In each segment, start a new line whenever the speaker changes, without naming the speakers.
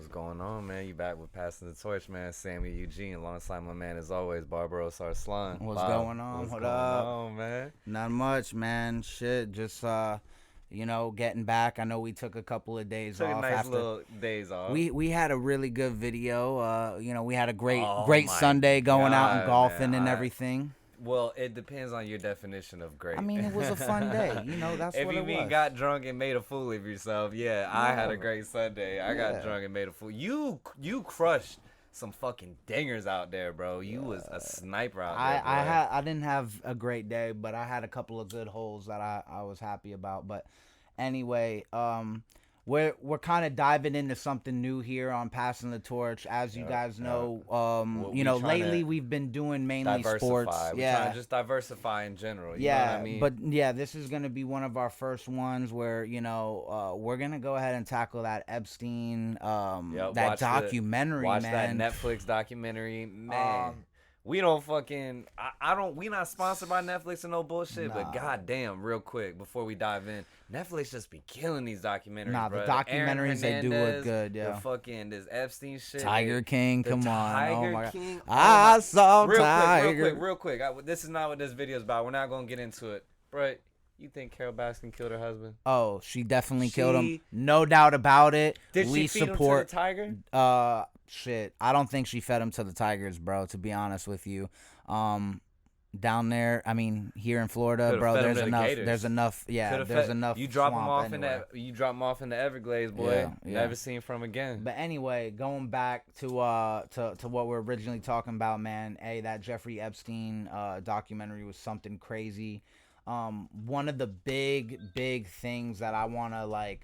What's going on, man? You back with Passing the Torch, man. Samuel Eugene, alongside my man, as always, Barbaros Arslan.
What's
Bob,
going on?
What's
What
going
up?
on, man?
Not much, man. Shit, just getting back. I know we took a couple of days
Took
off
a nice
after
little days off.
we had a really good video. We had a great
Oh
great
my
Sunday going out and
God,
golfing
man.
and everything.
Well, it depends on your definition of great.
I mean, it was a fun day. That's
if
what
you
it
mean
was.
got drunk and made a fool of yourself, I had a
Yeah.
great Sunday. I got
Yeah.
drunk and made a fool. You crushed some fucking dingers out there, bro. You was a sniper out there, bro.
I didn't have a great day, but I had a couple of good holes that I was happy about. But anyway, we're kind of diving into something new here on Passing the Torch, as you guys know. Lately we've been doing mainly sports.
We're trying to just diversify in general. You know what I mean?
But this is gonna be one of our first ones where we're gonna go ahead and tackle that Epstein that documentary,
watch
man.
that Netflix documentary, man. We don't fucking I don't we not sponsored by Netflix and no bullshit, but goddamn, real quick before we dive in, Netflix just be killing these documentaries.
Nah,
bro.
the documentaries they do look good, yeah.
The fucking this Epstein shit.
Tiger King, come on.
Tiger
Oh my
King.
God. I saw Tiger.
Real quick. This is not what this video is about. We're not gonna get into it, bro. You think Carol Baskin killed her husband?
Oh, she definitely killed him. No doubt about it.
Did
we
she feed
support
him to the tiger?
Shit. I don't think she fed him to the tigers, bro, to be honest with you. Down there, I mean, here in Florida,
Could've
bro,
fed him
there's
to the
enough.
gators.
There's enough. Yeah, there's enough.
You drop
swamp
them off
anywhere.
you drop them off in the Everglades, boy.
Yeah.
Never seen from again.
But anyway, going back to what we're originally talking about, man. Hey, that Jeffrey Epstein documentary was something crazy. One of the big things that I want to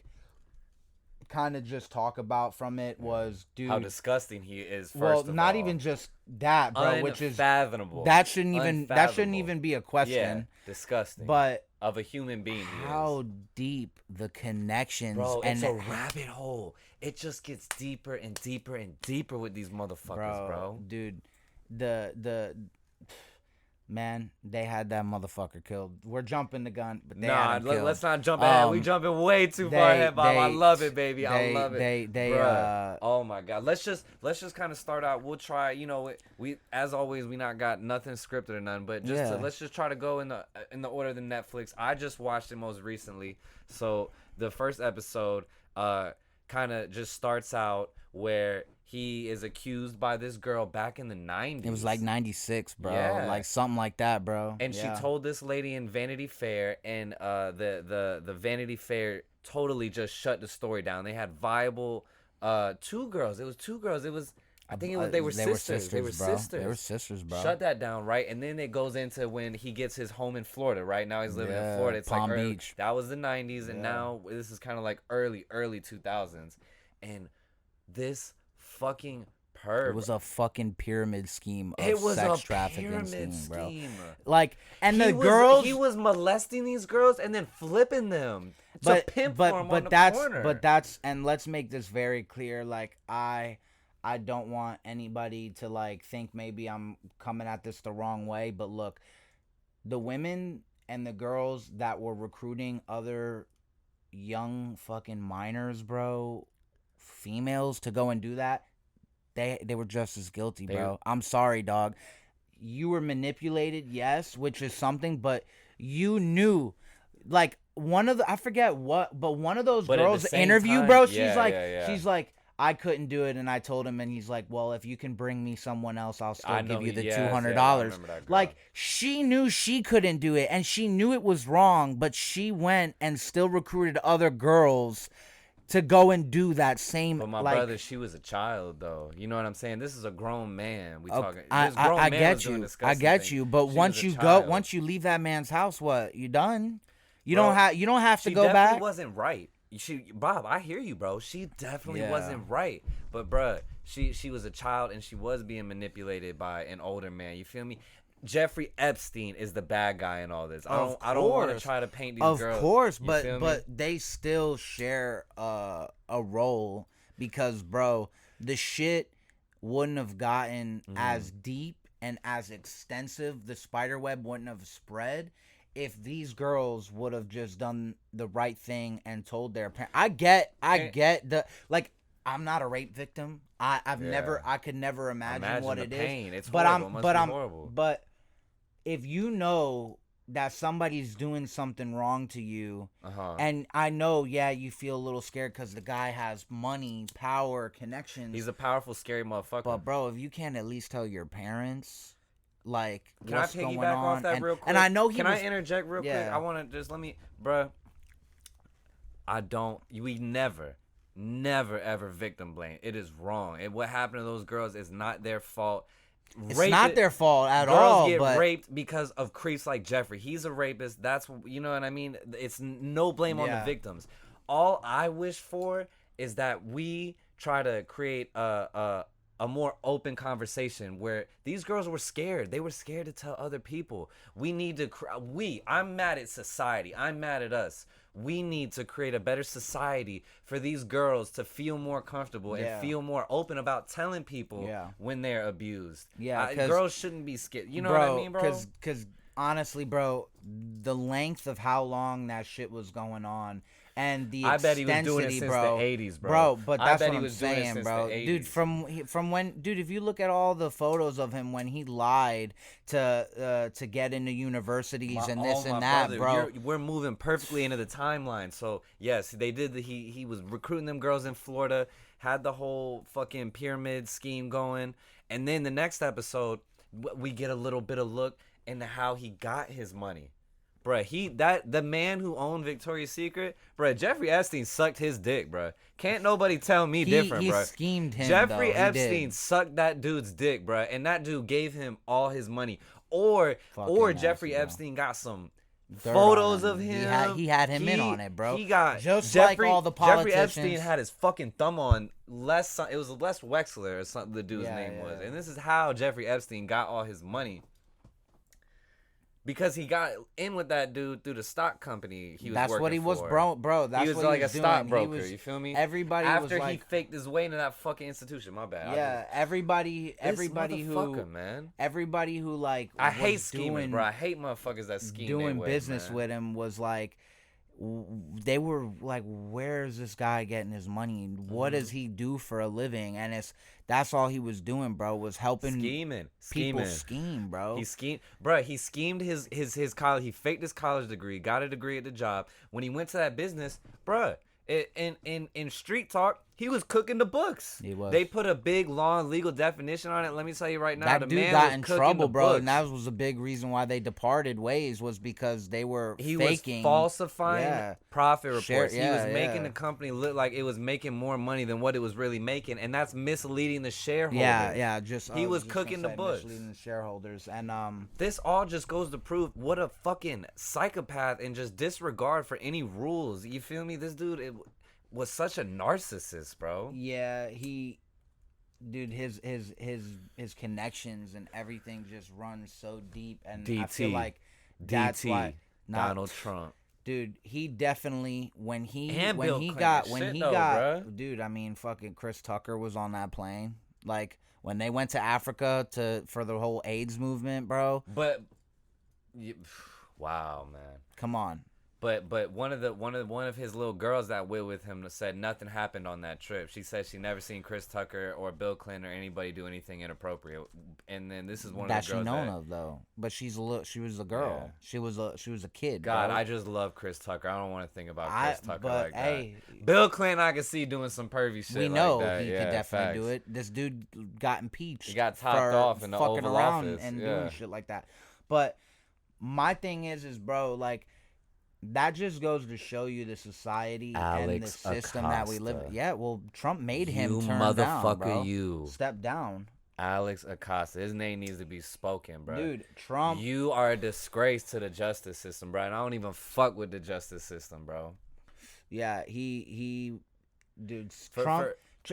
kind of just talk about from it was, dude,
how disgusting he is.
Not even just that, bro, which is
unfathomable.
That shouldn't even be a question.
Yeah, disgusting.
But
of a human being,
how deep the connections,
bro,
and
it's a rabbit hole. It just gets deeper and deeper and deeper with these motherfuckers, bro.
Dude, the man, they had that motherfucker killed. We're jumping the gun, but they had him killed.
Let's not jump ahead. We jumping way too far ahead, Bob. I love it, baby. I love it. Oh my God. Let's just kind of start out. We'll try. We as always, we not got nothing scripted or nothing, but let's just try to go in the order of the Netflix. I just watched it most recently, so the first episode kind of just starts out where he is accused by this girl back in the 90s.
It was like 96, bro.
Yeah.
Like something like that, bro.
And she told this lady in Vanity Fair, and the Vanity Fair totally just shut the story down. They had viable two girls. It was two girls. It was they were sisters. They were sisters, bro. Shut that down, right? And then it goes into when he gets his home in Florida. Right now he's living in Florida. It's
Palm
like
Beach.
That was the 90s, and now this is kind of like early 2000s. And this fucking perv.
It was a fucking pyramid scheme of sex trafficking scheme, bro.
He was molesting these girls and then flipping them to pimp for them on the corner.
But that's, and let's make this very clear. I don't want anybody to think maybe I'm coming at this the wrong way. But look, the women and the girls that were recruiting other young fucking minors, bro, females, to go and do that, they were just as guilty, bro. I'm sorry, dog. You were manipulated, yes, which is something, but you knew, one of the, I forget what, but one of those girls interview, bro, she's like, I couldn't do it, and I told him, and he's like, well, if you can bring me someone else, I'll still give you the $200. She knew she couldn't do it, and she knew it was wrong, but she went and still recruited other girls to go and do that same.
But my brother, she was a child, though. You know what I'm saying? This is a grown man.
I get you. But once you leave that man's house, what, you done? You don't have to go back.
She wasn't right. Bob, I hear you, bro. She definitely wasn't right. But bruh, she was a child, and she was being manipulated by an older man. You feel me? Jeffrey Epstein is the bad guy in all this. I don't want to try to paint these girls.
Of course, but they still share a role, because, bro, the shit wouldn't have gotten as deep and as extensive. The spider web wouldn't have spread if these girls would have just done the right thing and told their parents. I get the I'm not a rape victim. I could never imagine what it
pain.
is.
It's horrible. It must be horrible.
But if you know that somebody's doing something wrong to you, and I know, you feel a little scared because the guy has money, power, connections.
He's a powerful, scary motherfucker.
But bro, if you can't at least tell your parents, like,
can
what's
I piggyback
going on,
off that real quick?
And I know
I interject real quick? I want to just bruh. We never ever victim blame. It is wrong. And what happened to those girls is not their fault.
It's not their fault at all.
Girls get raped because of creeps like Jeffrey. He's a rapist. That's, you know what I mean? It's no blame on the victims. All I wish for is that we try to create a more open conversation where these girls were scared. They were scared to tell other people. We need to I'm mad at society. I'm mad at us. We need to create a better society for these girls to feel more comfortable and feel more open about telling people when they're abused. Girls shouldn't be scared. You know what I mean, bro?
Because honestly, bro, the length of how long that shit was going on and the
I bet he was doing it since the 80s, bro.
But that's what I'm saying, bro. Dude, from when, dude, if you look at all the photos of him when he lied to get into universities and this and that,
brother, bro. We're moving perfectly into the timeline. So yes, they did. He was recruiting them girls in Florida, had the whole fucking pyramid scheme going, and then the next episode, we get a little bit of look into how he got his money. Bruh, the man who owned Victoria's Secret, bruh, Jeffrey Epstein sucked his dick, bruh. Can't nobody tell me different, bruh.
He schemed him,
Jeffrey Epstein sucked that dude's dick, bruh, and that dude gave him all his money. Or Jeffrey Epstein got some photos of him.
He had him in on it, bro.
He got
just like all the politicians.
Jeffrey Epstein had his fucking thumb on it was Les Wexler or something the dude's name was. And this is how Jeffrey Epstein got all his money. Because he got in with that dude through the stock company he was
That's
working
what he
for.
was, bro. That's
he was
what
like
he was
a
doing.
stockbroker. You feel me?
Everybody
after
was like,
he faked his way into that fucking institution. My bad.
Yeah, everybody who,
man.
Everybody who like,
I hate scheming, bro. I hate motherfuckers that scheme.
Doing
way,
business
man.
with him was like, they were like, where is this guy getting his money? What does he do for a living? And that's all he was doing, bro, was helping people scheme, bro.
He schemed his college. He faked his college degree, got a degree at the job. When he went to that business, bro, in street talk, he was cooking the books.
He was.
They put a big, long legal definition on it. Let me tell you right now,
that
the
dude
man
got
was
in
cooking
trouble,
the
bro,
books.
and that was a big reason why they departed ways, was because they were faking,
was falsifying profit reports. He was making the company look like it was making more money than what it was really making, and that's misleading the shareholders. He was cooking the books,
misleading the shareholders, and
this all just goes to prove what a fucking psychopath and just disregard for any rules. You feel me? This dude was such a narcissist, bro.
Yeah, dude, his connections and everything just runs so deep, and I feel like that's why
Donald Trump.
Dude, he definitely when he
got
dude, I mean, fucking Chris Tucker was on that plane. Like when they went to Africa for the whole AIDS movement, bro.
But wow, man.
Come on.
But one of his little girls that went with him said nothing happened on that trip. She said she never seen Chris Tucker or Bill Clinton or anybody do anything inappropriate. And then this is one of the girls
of though. But she was a girl. Yeah. She was a kid.
God,
bro.
I just love Chris Tucker. I don't want to think about Chris Tucker like
that.
Bill Clinton, I can see doing some pervy shit.
We know
like that.
he could definitely do it. This dude got impeached.
He got topped off in the
fucking
Oval
around
Office
and doing shit like that. But my thing is bro, like, that just goes to show you the society and the system that we live in. Yeah, well, Trump made him turn down, bro.
You
step down.
Alex Acosta. His name needs to be spoken, bro.
Dude, Trump.
You are a disgrace to the justice system, bro. And I don't even fuck with the justice system, bro.
Yeah, dude, Trump.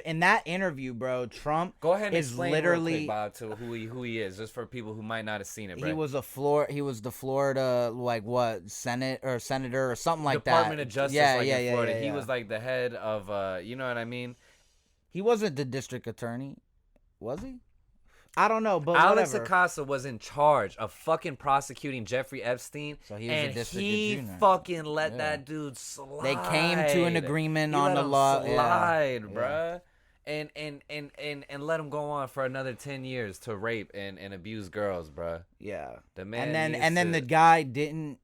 In that interview, bro, Trump
go ahead and
is
explain
literally
real quick, Bob, to who he is, just for people who might not have seen it, bro.
He was the Florida, like, what, senator or something like that.
Department of Justice, in Florida. He was like the head of, you know what I mean?
He wasn't the district attorney, was he? I don't know, but
Alex
whatever.
Acosta was in charge of fucking prosecuting Jeffrey Epstein,
so he was
and
a district
he
attorney.
Fucking let that dude slide.
They came to an agreement on the law.
Slide, bruh. and let him go on for another 10 years to rape and abuse girls, bro.
Yeah.
The man
and then the guy didn't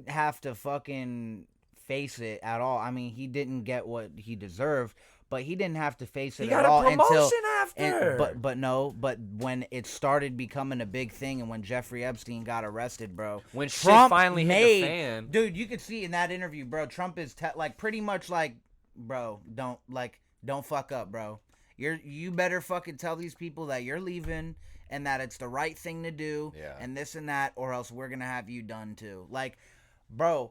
have to fucking face it at all. I mean, he didn't get what he deserved, but he didn't have to face it at all
until. He got a promotion after.
But when it started becoming a big thing, and when Jeffrey Epstein got arrested, bro,
when
Trump
shit finally hit the fan,
dude, you could see in that interview, bro, Trump is like pretty much like, bro, don't fuck up, bro. You better fucking tell these people that you're leaving and that it's the right thing to do, and this and that, or else we're gonna have you done too. Like, bro,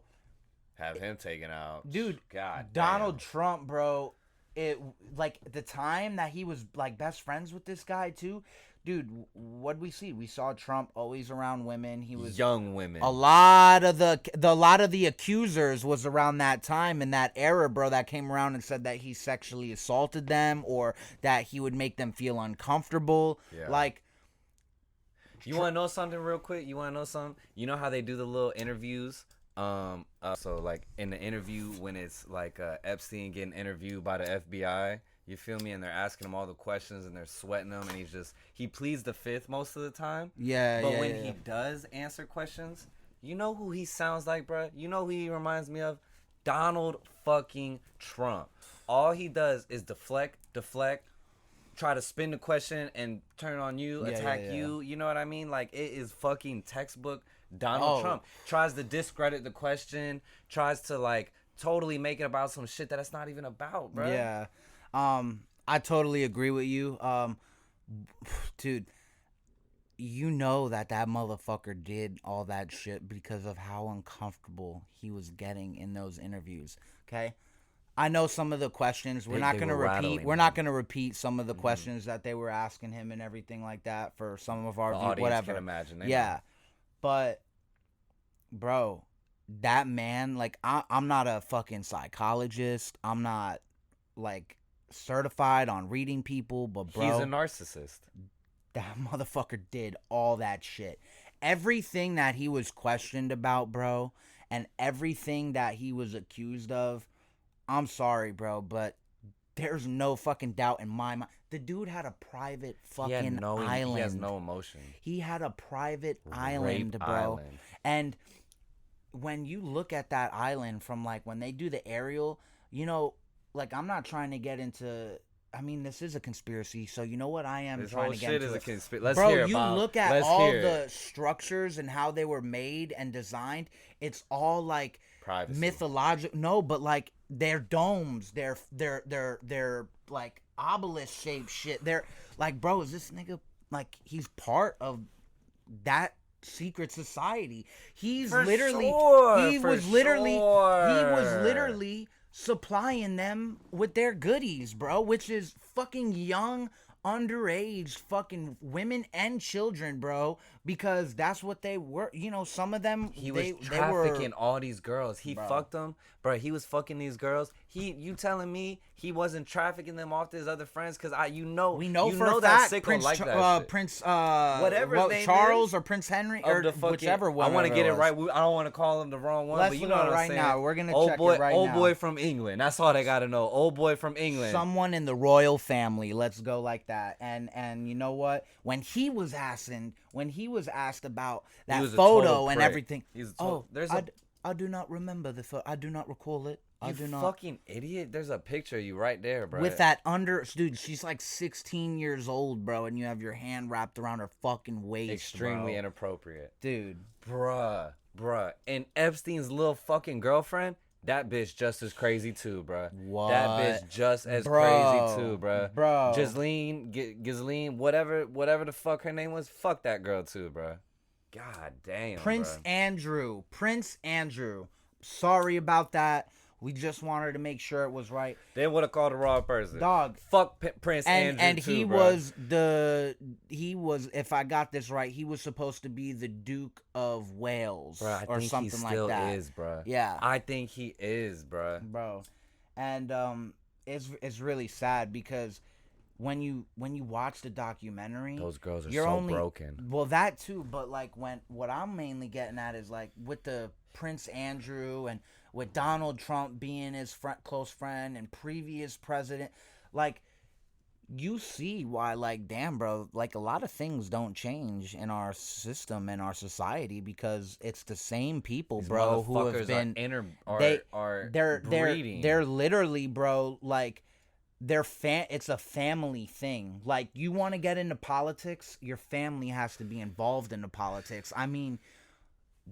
have him taken out,
dude.
God,
Donald Trump, bro. It like the time that he was like best friends with this guy too, dude. What'd we see? We saw Trump always around women. He was
young women.
A lot of the accusers was around that time in that era, bro. That came around and said that he sexually assaulted them or that he would make them feel uncomfortable. Yeah. Like,
you want to know something real quick? You want to know something? You know how they do the little interviews? So like in the interview when it's like Epstein getting interviewed by the FBI, you feel me? And they're asking him all the questions and they're sweating him, and he pleads the fifth most of the time.
Yeah.
But when he does answer questions, you know who he sounds like, bro? You know who he reminds me of? Donald fucking Trump. All he does is deflect, try to spin the question and turn on you, attack you. You know what I mean? Like, it is fucking textbook Donald Trump. Tries to discredit the question, tries to like totally make it about some shit that it's not even about, bro.
Yeah. I totally agree with you. Dude, you know that motherfucker did all that shit because of how uncomfortable he was getting in those interviews. Okay? I know some of the questions we're not going to repeat. We're not going to repeat some of the questions that they were asking him and everything like that for some of our
audience
whatever.
Can imagine.
Yeah. But bro, that man, like, I'm not a fucking psychologist. I'm not like certified on reading people, but bro,
he's a narcissist.
That motherfucker did all that shit. Everything that he was questioned about, bro, and everything that he was accused of, I'm sorry, bro, but there's no fucking doubt in my mind. The dude had a private fucking island.
He has no emotion.
He had a private island, bro. Island. And when you look at that island from like when they do the aerial, you know, like, I'm not trying to get into, I mean, this is a conspiracy, so you know what I am
this
trying to get into.
This whole shit is a conspiracy. Let's
bro,
hear it,
you
Bob.
look at all the structures and how they were made and designed. It's all like mythological. No, but like they're domes. They're like obelisk shaped shit. They're like, bro, is this nigga like he's part of that secret society? He was literally supplying them with their goodies, bro, which is fucking young, underage fucking women and children, bro, because that's what they were. You know, some of them
he was trafficking all these girls. He fucked them, bro. He was fucking these girls. You telling me he wasn't trafficking them off to his other friends? Because we know for a fact
Prince
like that
Prince
whatever his name
Charles
is,
or Prince Henry or whichever one.
I want to get it right. I don't want to call him the wrong one.
Let's
but you know what I'm saying.
Now we're gonna check it right now.
Old boy from England. That's all they gotta know. Old boy from England.
Someone in the royal family. Let's go like that. And you know what? When he was asked about that photo and everything, I do not remember the photo. I do not recall it.
You fucking idiot. There's a picture of you right there, bro.
With that dude, she's like 16 years old, bro, and you have your hand wrapped around her fucking waist.
Extremely inappropriate.
Dude.
Bruh. And Epstein's little fucking girlfriend, that bitch just as crazy too, bruh.
What?
That bitch just as crazy too, bruh.
Bro.
Ghislaine, whatever the fuck her name was, fuck that girl too, bruh. God damn,
Prince Andrew. Sorry about that. We just wanted to make sure it was right.
They would have called the wrong person.
Dog.
Fuck Prince Andrew
and
too,
he
bro.
was, if I got this right, he was supposed to be the Duke of Wales,
bro,
or something like that.
He is, bro.
Yeah.
I think he is, bro.
Bro. And it's really sad because when you watch the documentary,
those girls are broken.
Well, that too, but like what I'm mainly getting at is like with the Prince Andrew and with Donald Trump being his close friend and previous president, like you see why, like, damn, bro, like, a lot of things don't change in our system and our society because it's the same people,
These
bro, who have been
breeding.
They're literally, bro, like, it's a family thing. Like, you want to get into politics, your family has to be involved in the politics. I mean,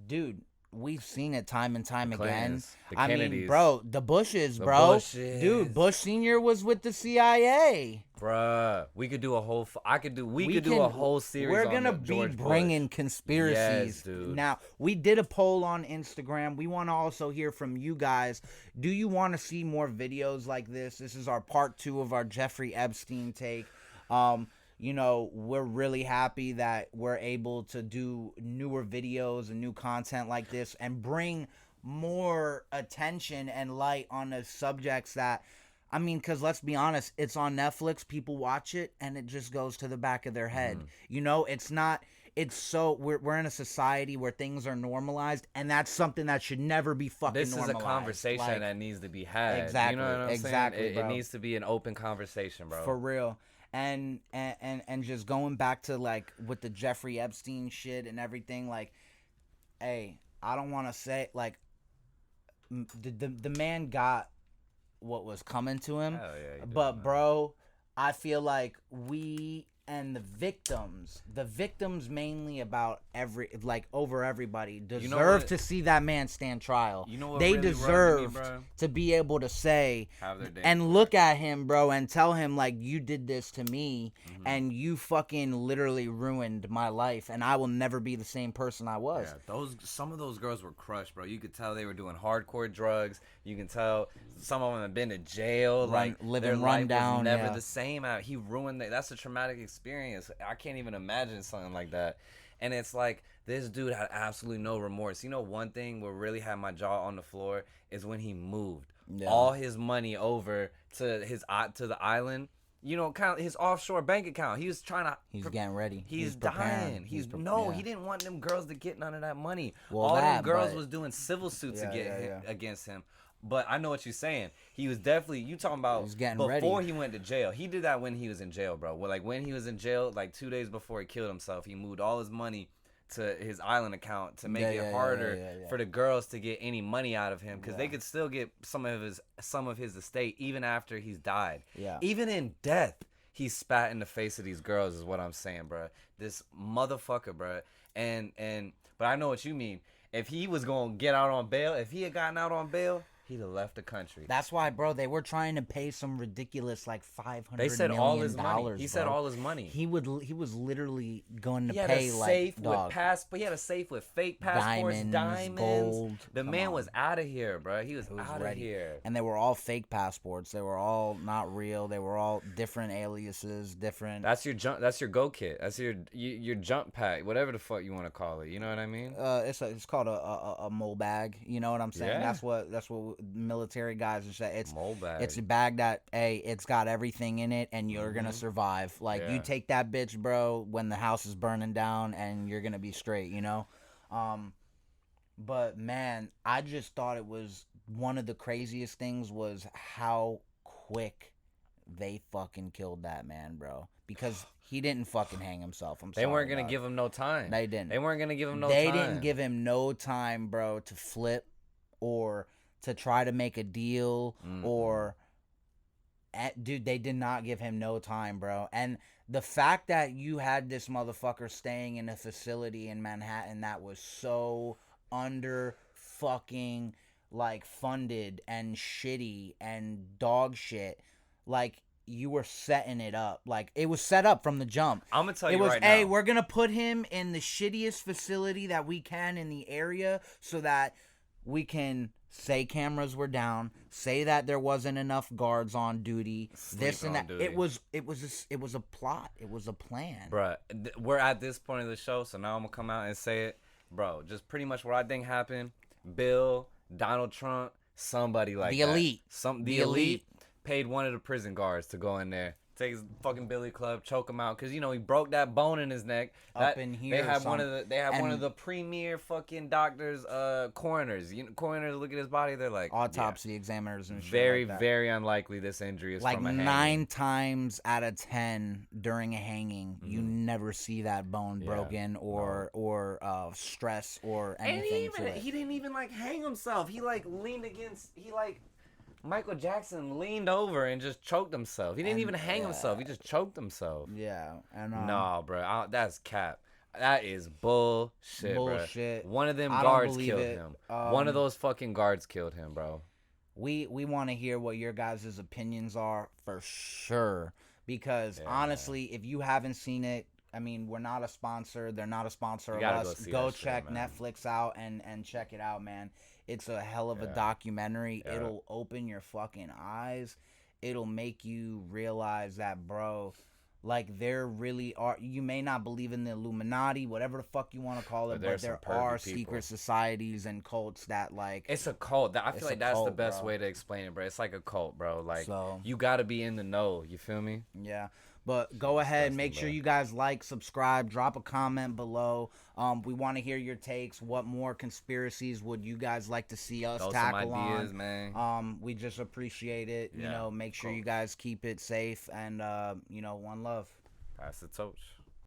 dude, we've seen it time and time again. I mean, bro, the Bushes, bro. Dude, Bush Sr. was with the CIA.
Bruh, we could do a whole. We could do a whole series.
We're gonna
on
be
George
bringing
Bush.
conspiracies.
Yes, dude.
Now, we did a poll on Instagram. We want to also hear from you guys. Do you want to see more videos like this? This is our part 2 of our Jeffrey Epstein take. You know, we're really happy that we're able to do newer videos and new content like this and bring more attention and light on the subjects that, I mean, because let's be honest, it's on Netflix, people watch it, and it just goes to the back of their head. You know, it's not, it's so, we're in a society where things are normalized, and that's something that should never be fucking normalized.
This is a conversation that needs to be had.
Exactly,
you know what I'm
saying?
It needs to be an open conversation, bro.
For real. And just going back to, like, with the Jeffrey Epstein shit and everything, like, hey, I don't want to say, like, the man got what was coming to him.
Hell yeah,
but, bro, I feel like we and the victims mainly about over everybody deserve to see that man stand trial.
You know what
they
really
deserve to be able to say and look at him, bro, and tell him, like, you did this to me and you fucking literally ruined my life and I will never be the same person I was.
Yeah, some of those girls were crushed, bro. You could tell they were doing hardcore drugs. You can tell some of them have been to jail,
living run down.
Was never the same. He ruined that's a traumatic experience. I can't even imagine something like that. And it's like this dude had absolutely no remorse. You know, one thing what really had my jaw on the floor is when he moved all his money over to the island. You know, kind of his offshore bank account. He was trying to.
He's getting ready.
He's dying. He didn't want them girls to get none of that money.
Well,
all them girls was doing civil suits against him. But I know what you're saying. He was definitely, you talking about before he went to jail. He did that when he was in jail, bro. Well, like when he was in jail, like 2 days before he killed himself, he moved all his money to his island account to make it harder for the girls to get any money out of him because they could still get some of his estate even after he's died. Yeah. Even in death, he spat in the face of these girls is what I'm saying, bro. This motherfucker, bro. But I know what you mean. If he was going to get out on bail, if he had gotten out on bail, he'd have left the country.
That's why, bro, they were trying to pay some ridiculous, like, $500
They said
million.
all his money. He said all his money.
He was literally going to pay, like,
he had a safe with fake passports, diamonds,
gold.
The man was out of here, bro. He was out of here.
And they were all fake passports. They were all not real. They were all different aliases, different.
That's your go kit. That's your jump pack, whatever the fuck you want to call it. You know what I mean?
It's called a mole bag. You know what I'm saying?
Yeah.
That's what military guys and shit. It's
mole bag.
It's a bag that it's got everything in it and you're gonna survive. Like you take that bitch, bro, when the house is burning down and you're gonna be straight, you know? But man, I just thought it was one of the craziest things was how quick they fucking killed that man, bro. Because he didn't fucking hang himself.
They weren't gonna give him no time.
They didn't.
They weren't gonna give him no time.
They didn't give him no time, bro, to flip or to try to make a deal or dude, they did not give him no time, bro. And the fact that you had this motherfucker staying in a facility in Manhattan that was so under fucking like funded and shitty and dog shit, like you were setting it up. Like it was set up from the jump.
I'm gonna tell you right now.
Hey, we're gonna put him in the shittiest facility that we can in the area so that we can say cameras were down, say that there wasn't enough guards on duty, this and that. Duty. It was a plot. It was a plan.
Bruh, we're at this point of the show, so now I'm gonna come out and say it. Bro, just pretty much what I think happened. Bill, Donald Trump, somebody like
the elite.
The elite paid one of the prison guards to go in there take his fucking billy club, choke him out, cause you know he broke that bone in his neck.
Up in here,
they had one of the premier fucking doctors, coroners. Coroners look at his body, they're like
autopsy examiners and shit.
Very,
like that.
very unlikely this injury is
like
from a hanging.
9 times out of 10 during a hanging, you never see that bone broken or stress or anything.
And he didn't even like hang himself. He like leaned against. Michael Jackson leaned over and just choked himself. He didn't even hang himself. He just choked himself.
Yeah. And,
nah, bro. That's cap. That is bullshit,
bullshit.
Bro. One of them guards killed him. One of those fucking guards killed him, bro.
We want to hear what your guys' opinions are for sure. Because honestly, if you haven't seen it, I mean, we're not a sponsor. They're not a sponsor of us. Go check Netflix out and check it out, man. It's a hell of a documentary. Yeah. It'll open your fucking eyes. It'll make you realize that, bro, like there really are. You may not believe in the Illuminati, whatever the fuck you want to call it, but there are secret societies and cults that like.
It's a cult. I feel like that's the best way to explain it, bro. It's like a cult, bro. Like you got to be in the know. You feel me?
Yeah. But go ahead, make sure you guys like, subscribe, drop a comment below. We want to hear your takes. What more conspiracies would you guys like to see us tackle
some ideas, man.
We just appreciate it. You know, make sure you guys keep it safe and one love.
Pass the torch.